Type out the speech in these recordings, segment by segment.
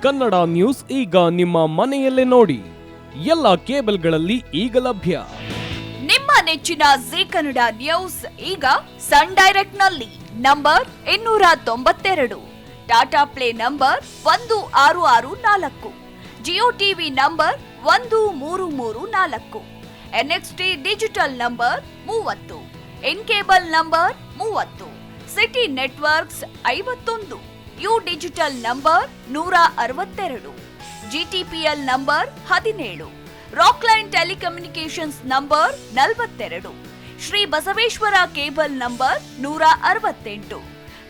Kannada news ಈಗ ನಿಮ್ಮ ಮನೆಯಲ್ಲೇ ನೋಡಿ. ಎಲ್ಲ ಕೇಬಲ್ಗಳಲ್ಲಿ ಈಗ ಲಭ್ಯ. ನಿಮ್ಮ ನೆಚ್ಚಿನ ಜೀ ಕನ್ನಡ ನ್ಯೂಸ್ ಈಗ ಸನ್ ಡೈರೆಕ್ಟ್ ನಲ್ಲಿ number 292, Tata play number 1664, Jio TV number 1334, NXT digital number 30, in cable number 30, city networks 51, U digital number 162, GTPL number 17, Rockline telecommunications number 42, Shri Basaveshwara cable number 168,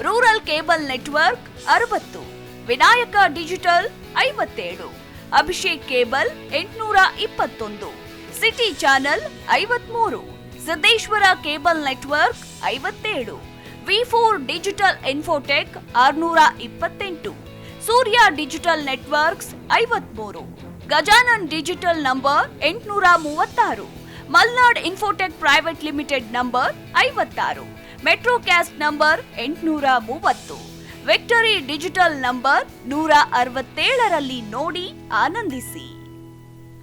rural cable network 60, Vinayaka digital 57, Abhishek cable 821, city channel 53, Siddeshwara cable network 57, V4 digital Infotech 628, Surya digital networks 53, Gajanan digital number 836, Malnad Infotech private limited number 56, Metrocast number 830, Victory Digital number 167ರಲ್ಲಿ ನೋಡಿ ಆನಂದಿಸಿ.